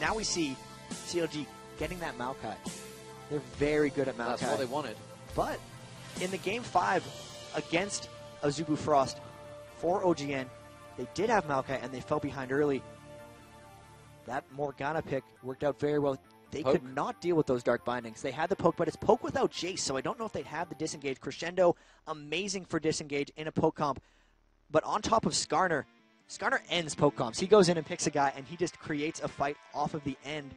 now we see CLG getting that Maokai. They're very good at Maokai. That's what they wanted. But in the Game 5 against Azubu Frost for OGN, they did have Maokai, and they fell behind early. That Morgana pick worked out very well. They could not deal with those Dark Bindings. They had the poke, but it's poke without Jace, so I don't know if they'd have the disengage. Crescendo, amazing for disengage in a poke comp. But on top of Skarner, Skarner ends poke comps. He goes in and picks a guy, and he just creates a fight off of the end.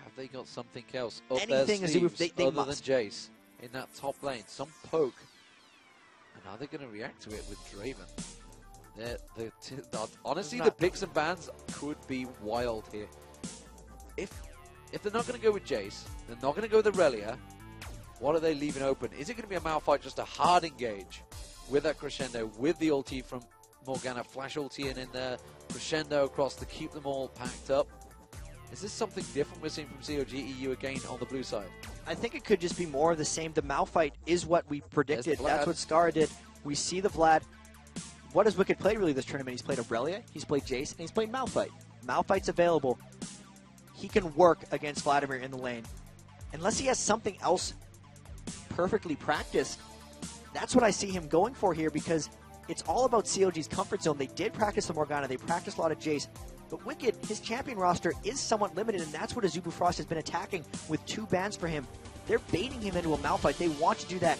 Have they got something else up Anything their sleeves they other must. than Jace in that top lane? Some poke. And are they going to react to it with Draven? Honestly, the picks and bans could be wild here. If they're not going to go with Jace, they're not going to go with Aurelia, what are they leaving open? Is it going to be a Malphite, just a hard engage with that Crescendo, with the ulti from Morgana, flash ulti in there, Crescendo across to keep them all packed up? Is this something different we're seeing from CLG.EU again on the blue side? I think it could just be more of the same. The Malphite is what we predicted. That's what Scar did. We see the Vlad. What has Wicked played really this tournament? He's played Aurelia, he's played Jace, and he's played Malphite. Malphite's available. He can work against Vladimir in the lane. Unless he has something else perfectly practiced, that's what I see him going for here, because it's all about CLG's comfort zone. They did practice the Morgana, they practiced a lot of Jace, but Wicked, his champion roster is somewhat limited, and that's what Azubu Frost has been attacking with 2 bans for him. They're baiting him into a Malphite. They want to do that.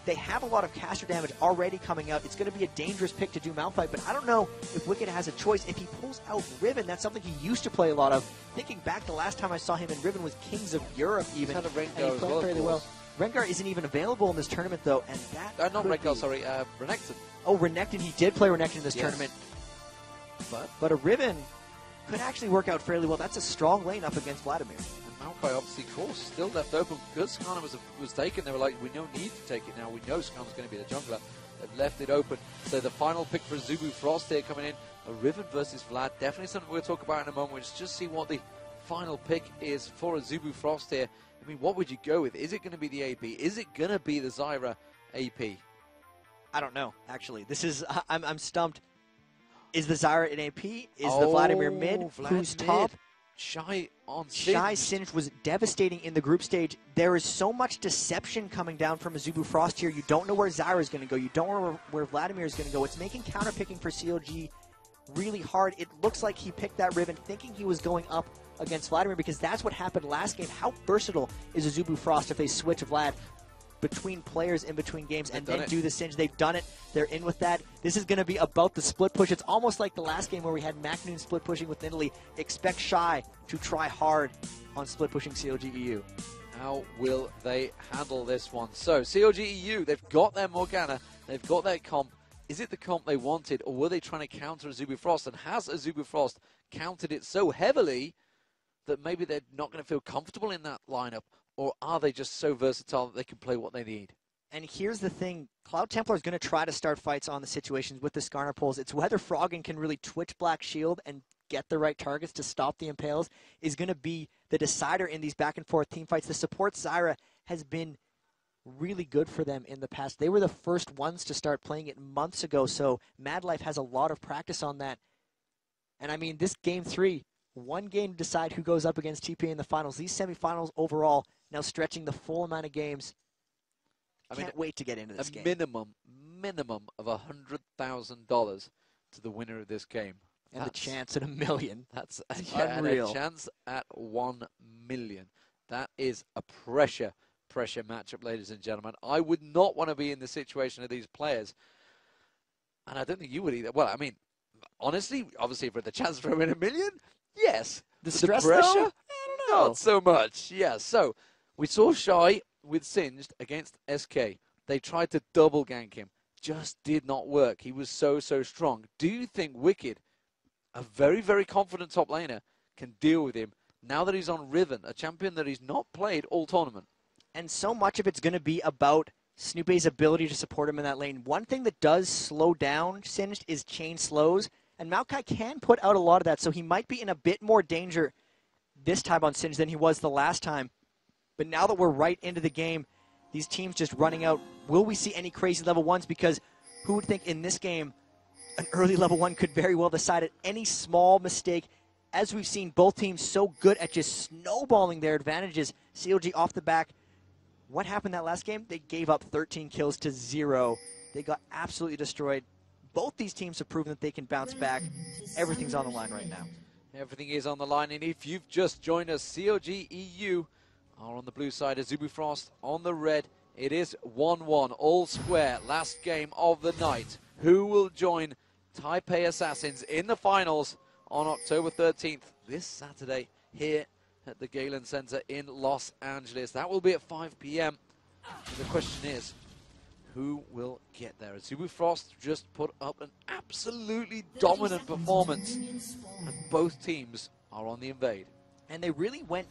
They have a lot of caster damage already coming out. It's going to be a dangerous pick to do Malphite, but I don't know if Wicked has a choice. If he pulls out Riven, that's something he used to play a lot of. Thinking back, the last time I saw him in Riven was Kings of Europe even. Kind of and he played fairly well. Rengar isn't even available in this tournament, though, and that not Rengar, sorry, Renekton. Oh, Renekton. He did play Renekton in this tournament. But a Riven could actually work out fairly well. That's a strong lane up against Vladimir. Maokai, obviously, course, still left open because Skarner was taken. They were like, we don't need to take it now. We know Skarner's going to be the jungler. They've left it open. So the final pick for Azubu Frost here coming in. A Riven versus Vlad. Definitely something we'll talk about in a moment. We'll just see what the final pick is for Azubu Frost here. I mean, what would you go with? Is it going to be the AP? Is it going to be the Zyra AP? I don't know, actually. This is, I'm stumped. Is the Zyra an AP? Is the Vladimir mid? Who's top? Shy on Singed. Shy Singed was devastating in the group stage. There is so much deception coming down from Azubu Frost here. You don't know where Zyra is going to go. You don't know where Vladimir is going to go. It's making counterpicking for CLG really hard. It looks like he picked that Riven thinking he was going up against Vladimir, because that's what happened last game. How versatile is Azubu Frost if they switch Vlad between players in between games and then do the Singe? They've done it. They're in with that. This is going to be about the split push. It's almost like the last game where we had Macnoon split pushing with Nidalee. Expect Shy to try hard on split pushing CLG.EU. How will they handle this one? So CLG.EU, they've got their Morgana, they've got their comp. Is it the comp they wanted, or were they trying to counter Azubu Frost? And has Azubu Frost countered it so heavily that maybe they're not going to feel comfortable in that lineup? Or are they just so versatile that they can play what they need? And here's the thing. Cloud Templar is going to try to start fights on the situations with the Skarner pulls. It's whether Froggen can really twitch Black Shield and get the right targets to stop the Impales is going to be the decider in these back-and-forth team fights. The support Zyra has been really good for them in the past. They were the first ones to start playing it months ago, so Mad Life has a lot of practice on that. And I mean, this Game 3, one game to decide who goes up against TPA in the finals. These semifinals overall now stretching the full amount of games. I can't wait to get into this game. Minimum of $100,000 to the winner of this game. And the chance at $1 million. That's unreal. And a chance at $1 million. That is a pressure matchup, ladies and gentlemen. I would not want to be in the situation of these players. And I don't think you would either. Well, I mean, honestly, obviously, for the chance for winning $1 million, yes. The stress, pressure, though? I don't know. Not so much. Yeah, so we saw Shy with Singed against SK. They tried to double gank him. Just did not work. He was so strong. Do you think Wicked, a very, very confident top laner, can deal with him now that he's on Riven, a champion that he's not played all tournament? And so much of it's going to be about Snoopy's ability to support him in that lane. One thing that does slow down Singed is chain slows, and Maokai can put out a lot of that, so he might be in a bit more danger this time on Singed than he was the last time. But now that we're right into the game, these teams just running out, will we see any crazy level ones? Because who would think in this game an early level one could very well decide it. Any small mistake, as we've seen, both teams so good at just snowballing their advantages. CLG off the back. What happened that last game? They gave up 13 kills to 0. They got absolutely destroyed. Both these teams have proven that they can bounce back. Everything's on the line right now. Everything is on the line, and if you've just joined us, CLG.EU are on the blue side, Azubu Frost on the red. It is 1-1, all square, last game of the night. Who will join Taipei Assassins in the finals on October 13th, this Saturday, here at the Galen Center in Los Angeles? That will be at 5 p.m. The question is, who will get there? Azubu Frost just put up an absolutely dominant performance, and both teams are on the invade. And they really went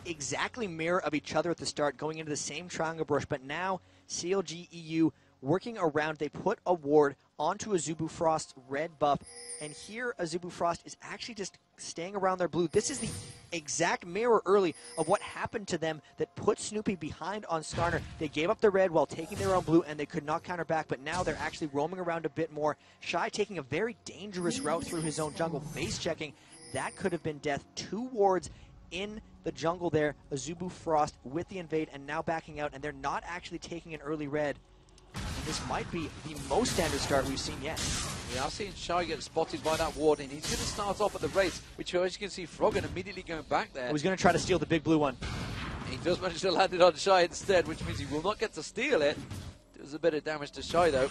exactly mirror of each other at the start, going into the same triangle brush, but now CLG.EU working around, they put a ward onto Azubu Frost's red buff, and here Azubu Frost is actually just staying around their blue. This is the exact mirror early of what happened to them that put Snoopy behind on Skarner. They gave up the red while taking their own blue, and they could not counter back, but now they're actually roaming around a bit more. Shy taking a very dangerous route through his own jungle, face checking. That could have been death. 2 wards in the jungle there. Azubu Frost with the invade and now backing out, and they're not actually taking an early red. This might be the most standard start we've seen yet. Yeah, I've seen Shy get spotted by that ward, and he's going to start off at the race, which, as you can see, Froggen immediately going back there. He's going to try to steal the big blue one. He does manage to land it on Shy instead, which means he will not get to steal it. Does a bit of damage to Shy, though.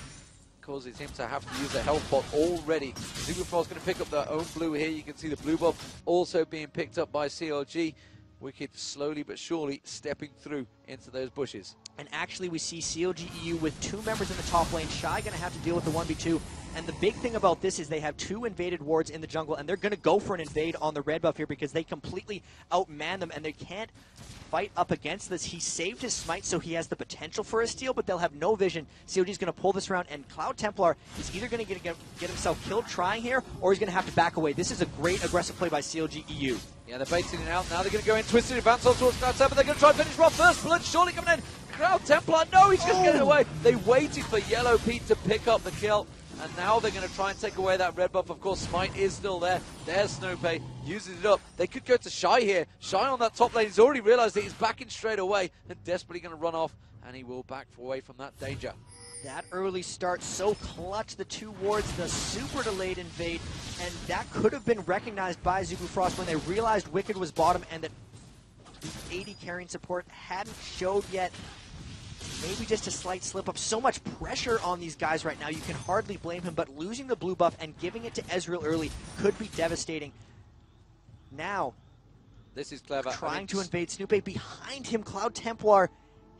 Causes him to have to use a health pot already. Azubu Frost going to pick up their own blue here. You can see the blue buff also being picked up by CLG. Wicked slowly but surely stepping through into those bushes. And actually we see CLG.EU with 2 members in the top lane. Shy going to have to deal with the 1v2. And the big thing about this is they have 2 invaded wards in the jungle, and they're going to go for an invade on the red buff here because they completely outman them, and they can't fight up against this. He saved his smite, so he has the potential for a steal, but they'll have no vision. CLG's going to pull this around, and Cloud Templar is either going to get himself killed trying here, or he's going to have to back away. This is a great aggressive play by CLG.EU. Yeah, they're baiting it out. Now they're going to go in, twisted advance on towards Cloud Templar. They're going to try and finish Rob first. Blood surely coming in. Cloud Templar, no, he's just getting away. They waited for Yellow Pete to pick up the kill. And now they're going to try and take away that red buff. Of course, Smite is still there. There's Snoopy, uses it up. They could go to Shy here. Shy on that top lane. He's already realized that he's backing straight away and desperately going to run off. And he will back away from that danger. That early start so clutch. The 2 wards, the super delayed invade. And that could have been recognized by Azubu Frost when they realized Wicked was bottom and that the AD carrying support hadn't showed yet. Maybe just a slight slip up. So much pressure on these guys right now. You can hardly blame him, but losing the blue buff and giving it to Ezreal early could be devastating. Now, this is clever. Trying to invade Snoopy. Behind him, Cloud Templar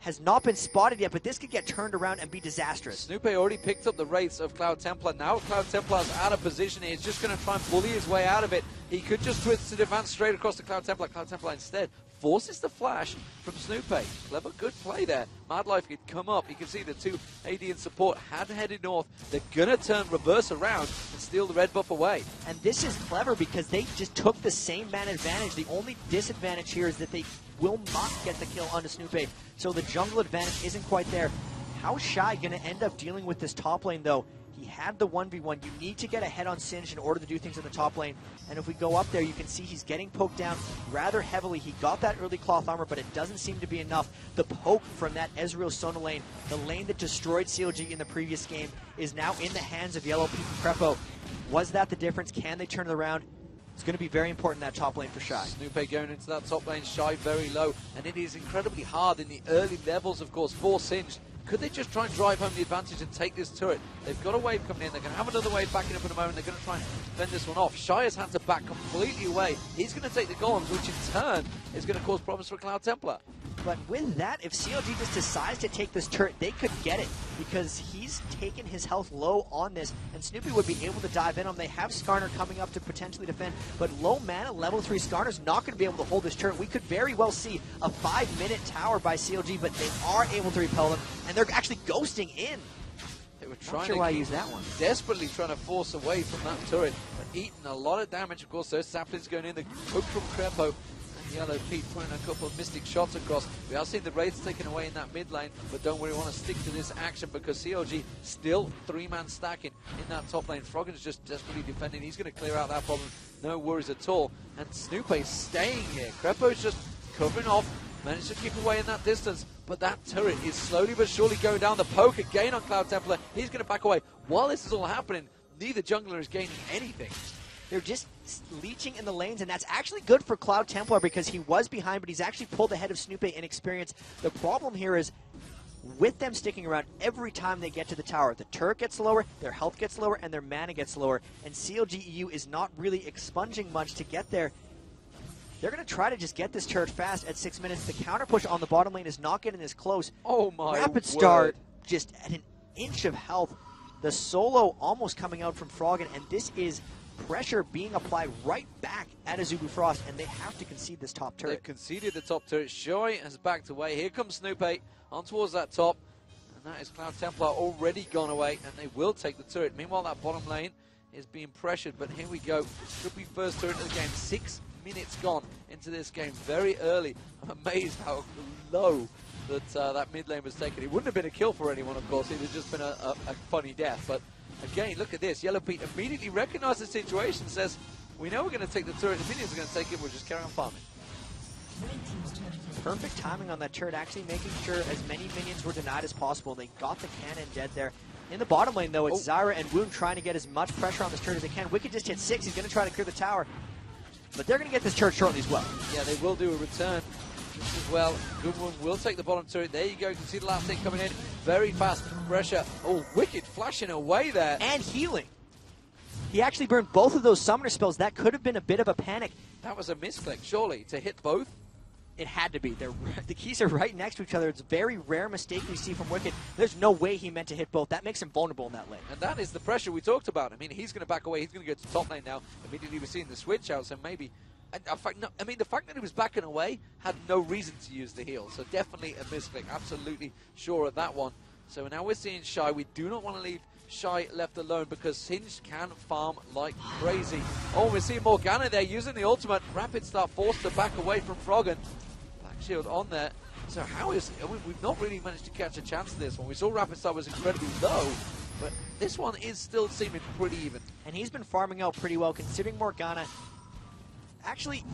has not been spotted yet, but this could get turned around and be disastrous. Snoopy already picked up the wraiths of Cloud Templar. Now Cloud Templar's out of position. He's just going to try and bully his way out of it. He could just twist to advance straight across to Cloud Templar. Cloud Templar instead forces the flash from Snoopy. Clever, good play there. Madlife could come up. You can see the 2 AD and support had headed north. They're going to turn reverse around and steal the red buff away. And this is clever because they just took the same man advantage. The only disadvantage here is that they will not get the kill onto Snoopy. So the jungle advantage isn't quite there. How's Shy going to end up dealing with this top lane, though? He had the 1v1. You need to get ahead on Singe in order to do things in the top lane. And if we go up there, you can see he's getting poked down rather heavily. He got that early cloth armor, but it doesn't seem to be enough. The poke from that Ezreal Sona lane, the lane that destroyed CLG in the previous game, is now in the hands of Yellow Pete and Crepo. Was that the difference? Can they turn it around? It's going to be very important in that top lane for Shy. Snoopy going into that top lane, Shy very low. And it is incredibly hard in the early levels, of course, for Singe. Could they just try and drive home the advantage and take this turret? They've got a wave coming in. They're going to have another wave backing up in a moment. They're going to try and fend this one off. Shy has had to back completely away. He's going to take the golems, which in turn is going to cause problems for Cloud Templar. But with that, if CLG just decides to take this turret, they could get it because he's taken his health low on this, and Snoopy would be able to dive in on him. They have Skarner coming up to potentially defend, but low mana, level 3 Skarner's not going to be able to hold this turret. We could very well see a 5-minute tower by CLG, but they are able to repel them, and they're actually ghosting in. They were trying Not sure why I used that one. Desperately trying to force away from that turret, but eating a lot of damage. Of course, those saplings going in, the poke from Crepo. Yellow Pete throwing a couple of mystic shots across. We are seeing the wraiths taken away in that mid lane, but don't worry, we want to stick to this action because CLG still 3-man stacking in that top lane. Froggen's just desperately defending. He's going to clear out that problem. No worries at all. and Snoopy staying here. Crepo's just covering off, managed to keep away in that distance, but that turret is slowly but surely going down. The poke again on Cloud Templar. He's going to back away. While this is all happening, neither jungler is gaining anything. They're just leeching in the lanes, and that's actually good for Cloud Templar because he was behind, but he's actually pulled ahead of Snoopy in experience. The problem here is, with them sticking around, every time they get to the tower, the turret gets lower, their health gets lower, and their mana gets lower, and CLG.EU is not really expunging much to get there. They're going to try to just get this turret fast at 6 minutes. The counter push on the bottom lane is not getting this close. Oh my Rapid Star just at an inch of health. The solo almost coming out from Froggen, and this is pressure being applied right back at Azubu Frost, and they have to concede this top turret. They've conceded the top turret. Shoy has backed away. Here comes Snoopy on towards that top, and that is Cloud Templar already gone away, and they will take the turret. Meanwhile, that bottom lane is being pressured, but here we go. Could be first turret of the game. 6 minutes gone into this game, very early. I'm amazed how low that mid lane was taken. It wouldn't have been a kill for anyone, of course. It would have just been a funny death, but again, look at this. Yellow Pete immediately recognized the situation, says, we know we're going to take the turret, the minions are going to take it, we'll just carry on farming. Perfect timing on that turret, actually making sure as many minions were denied as possible. They got the cannon dead there. In the bottom lane, though, it's Zyra and Wound trying to get as much pressure on this turret as they can. Wicked just hit 6. He's going to try to clear the tower, but they're going to get this turret shortly as well. Yeah, they will do a return just as well. Good one will take the bottom turret. There you go. You can see the last thing coming in. Very fast pressure. Oh, Wicked flashing away there. And healing. He actually burned both of those summoner spells. That could have been a bit of a panic. That was a misclick, surely, to hit both. It had to be. The keys are right next to each other. It's a very rare mistake we see from Wicked. There's no way he meant to hit both. That makes him vulnerable in that lane. And that is the pressure we talked about. I mean, he's going to back away. He's going to go to top lane now. Immediately we're seeing the switch out, so maybe... I mean, the fact that he was backing away had no reason to use the heal. So definitely a misclick. Absolutely sure of that one. So now we're seeing Shy. We do not want to leave Shy left alone because Singed can farm like crazy. Oh, we're seeing Morgana there using the ultimate. Rapid Star forced to back away from Froggen. Black Shield on there. So how is... we've not really managed to catch a chance of this one. We saw Rapid Star was incredibly low, but this one is still seeming pretty even. And he's been farming out pretty well considering Morgana. Actually,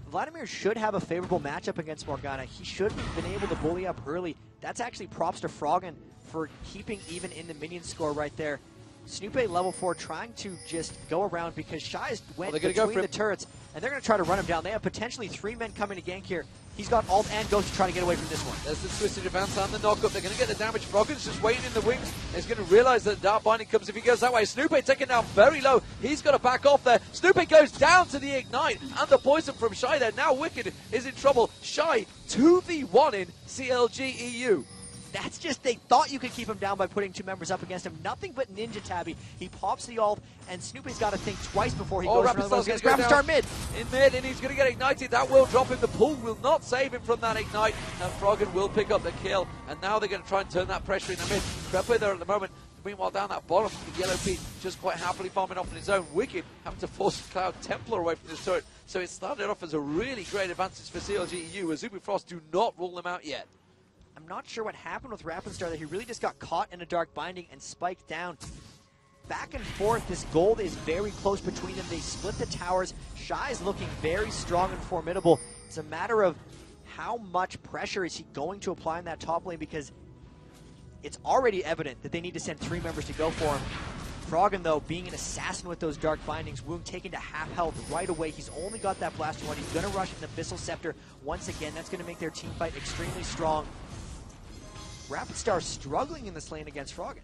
Vladimir should have a favorable matchup against Morgana. He should have been able to bully up early. That's actually props to Froggen for keeping even in the minion score right there. Snoopy level 4 trying to just go around because Shy went between the turrets, and they're going to try to run him down. They have potentially 3 men coming to gank here. He's got ult and Ghost to try to get away from this one. There's the twisted advance and the knockup. They're going to get the damage. Froggen's just waiting in the wings. He's going to realize that Dark Binding comes if he goes that way. Snoopy taken down very low. He's got to back off there. Snoopy goes down to the Ignite and the poison from Shy there. Now Wicked is in trouble. Shy 2v1 in CLG.EU. That's just, they thought you could keep him down by putting 2 members up against him. Nothing but Ninja Tabby. He pops the ult, and Snoopy's got to think twice before he goes. Rapid Star's going to Rapid Star mid. In mid, and he's going to get ignited. That will drop him. The pull will not save him from that ignite, and Froggen will pick up the kill. And now they're going to try and turn that pressure in the mid. Crepo there at the moment. Meanwhile, down that bottom, the Yellow Pete just quite happily farming off on his own. Wicked having to force Cloud Templar away from this turret. So it started off as a really great advantage for CLG.EU. Azubu Frost do not rule them out yet. I'm not sure what happened with Rapid Star there. He really just got caught in a Dark Binding and spiked down. Back and forth, this gold is very close between them. They split the towers. Shy's looking very strong and formidable. It's a matter of how much pressure is he going to apply in that top lane, because it's already evident that they need to send 3 members to go for him. Froggen, though, being an assassin with those Dark Bindings, Wound taken to half health right away. He's only got that Blaster 1. He's going to rush an Abyssal Scepter once again. That's going to make their team fight extremely strong. Rapid Star struggling in this lane against Froggen.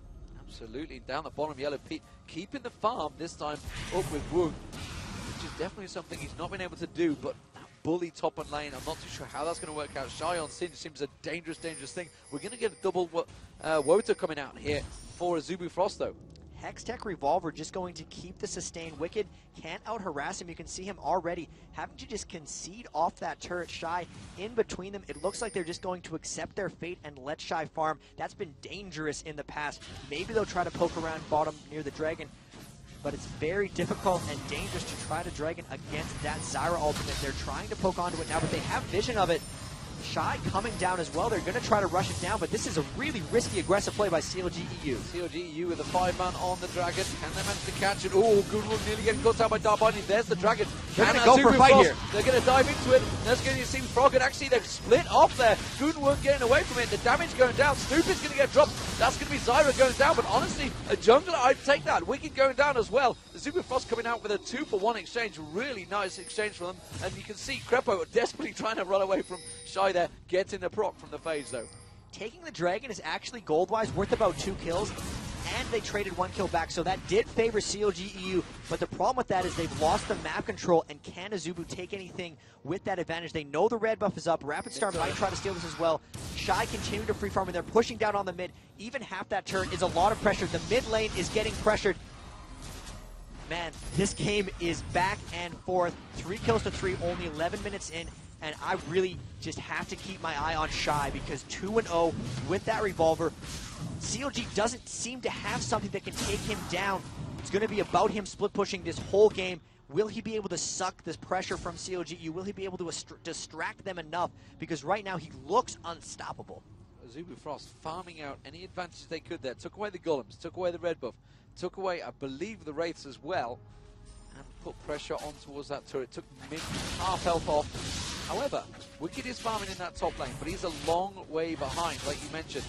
Absolutely. Down the bottom, Yellow Pete keeping the farm, this time up with Wound, which is definitely something he's not been able to do, but that bully top and lane, I'm not too sure how that's going to work out. Shy on Singed seems a dangerous thing. We're going to get a double Wota coming out here for Azubu Frost, though. Hextech Revolver just going to keep the sustain. Wicked can't out-harass him. You can see him already having to just concede off that turret. Shy in between them. It looks like they're just going to accept their fate and let Shy farm. That's been dangerous in the past. Maybe they'll try to poke around bottom near the Dragon, but it's very difficult and dangerous to try to Dragon against that Zyra ultimate. They're trying to poke onto it now, but they have vision of it. Shy coming down as well. They're going to try to rush it down, but this is a really risky, aggressive play by CLG.EU. CLG.EU with a 5-man on the Dragon. Can they manage to catch it? Oh, good one, nearly getting caught out by Darbani. There's the Dragon. They're going to go for a fight here. They're going to dive into it. There's going to see Frog, and actually they've split off there. Goonwood getting away from it. The damage going down. Snoopy's going to get dropped. That's going to be Zyra going down, but honestly, a jungler, I'd take that. Wicked going down as well. Azubu Frost coming out with a 2-for-1 exchange. Really nice exchange for them. And you can see Crepo desperately trying to run away from Shy there. Gets in the proc from the phase though. Taking the Dragon is actually gold-wise worth about 2 kills, and they traded 1 kill back, so that did favor CLG.EU, but the problem with that is they've lost the map control, and can Azubu take anything with that advantage? They know the red buff is up. Rapid Star might try to steal this as well. Shy continue to free farm, and they're pushing down on the mid. Even half that turret is a lot of pressure. The mid lane is getting pressured. Man, this game is back and forth. 3 kills to 3, only 11 minutes in. And I really just have to keep my eye on Shy because 2-0 with that revolver. CLG doesn't seem to have something that can take him down. It's going to be about him split pushing this whole game. Will he be able to suck this pressure from CLG? Will he be able to distract them enough? Because right now he looks unstoppable. Azubu Frost farming out any advantage they could there. Took away the golems, took away the red buff, took away, I believe, the wraiths as well. And put pressure on towards that turret. Took mid half health off. However, Wicked is farming in that top lane, but he's a long way behind, like you mentioned.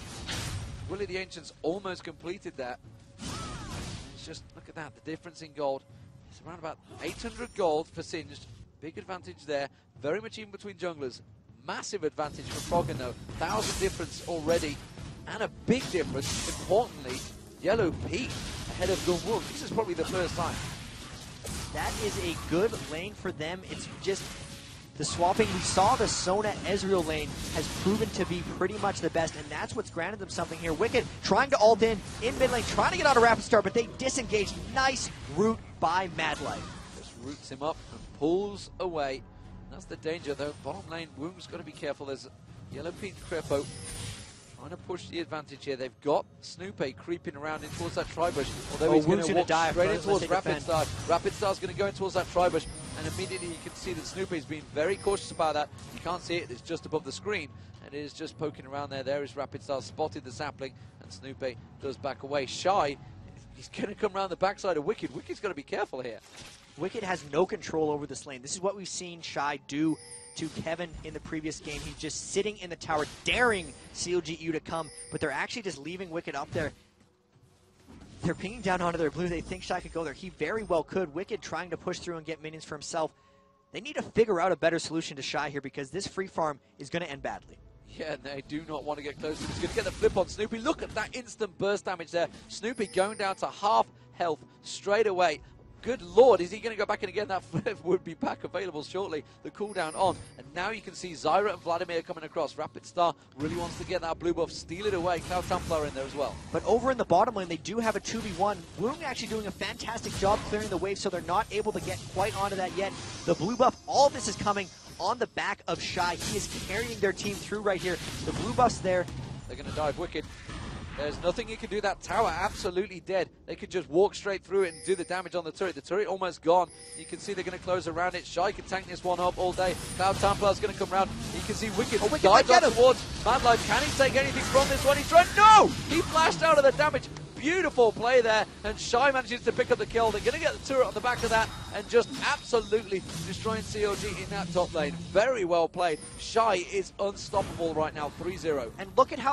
Willie the Ancient's almost completed that. It's just, look at that, the difference in gold. It's around about 800 gold for Singed. Big advantage there. Very much even between junglers. Massive advantage for Froggen though. 1,000 difference already. And a big difference, importantly, Yellow Pete ahead of Gunwook. This is probably the first time. That is a good lane for them. It's just the swapping. We saw the Sona Ezreal lane has proven to be pretty much the best, and that's what's granted them something here. Wicked trying to ult in mid lane, trying to get out of Rapid Star, but they disengaged. Nice route by Madlife. Just roots him up and pulls away. That's the danger though. Bottom lane, Woong's got to be careful. There's Yellow Pete Crepo trying to push the advantage here. They've got Snoopy creeping around in towards that tri-bush, although he's going to walk straight in towards Rapid Star. Rapid Star's going to go in towards that tri-bush, and immediately you can see that Snoopy's being very cautious about that. You can't see it, it's just above the screen, and it is just poking around there. There is Rapid Star, spotted the sapling, and Snoopy does back away. Shy, he's going to come around the backside of Wicked. Wicked's got to be careful here. Wicked has no control over this lane. This is what we've seen Shy do to Kevin in the previous game. He's just sitting in the tower, daring CLG.EU to come, but they're actually just leaving Wicked up there. They're pinging down onto their blue. They think Shy could go there. He very well could. Wicked trying to push through and get minions for himself. They need to figure out a better solution to Shy here because this free farm is going to end badly. Yeah, they do not want to get close. He's going to get the flip on Snoopy. Look at that instant burst damage there. Snoopy going down to half health straight away. Good lord, is he going to go back in again? That flip would be back available shortly. The cooldown on. And now you can see Zyra and Vladimir coming across. Rapid Star really wants to get that blue buff, steal it away. Cloud Templar in there as well. But over in the bottom lane, they do have a 2v1. Woong actually doing a fantastic job clearing the wave, so they're not able to get quite onto that yet. The blue buff, all of this is coming on the back of Shy. He is carrying their team through right here. The blue buff's there. They're going to dive Wicked. There's nothing you can do. That tower absolutely dead. They could just walk straight through it and do the damage on the turret. The turret almost gone. You can see they're going to close around it. Shy can tank this one up all day. Cloud Templar's going to come around. You can see Wicked dives on towards Madlife. Can he take anything from this one? He's trying. No! He flashed out of the damage. Beautiful play there, and Shy manages to pick up the kill. They're going to get the turret on the back of that and just absolutely destroying CLG in that top lane. Very well played. Shy is unstoppable right now, 3-0. And look at how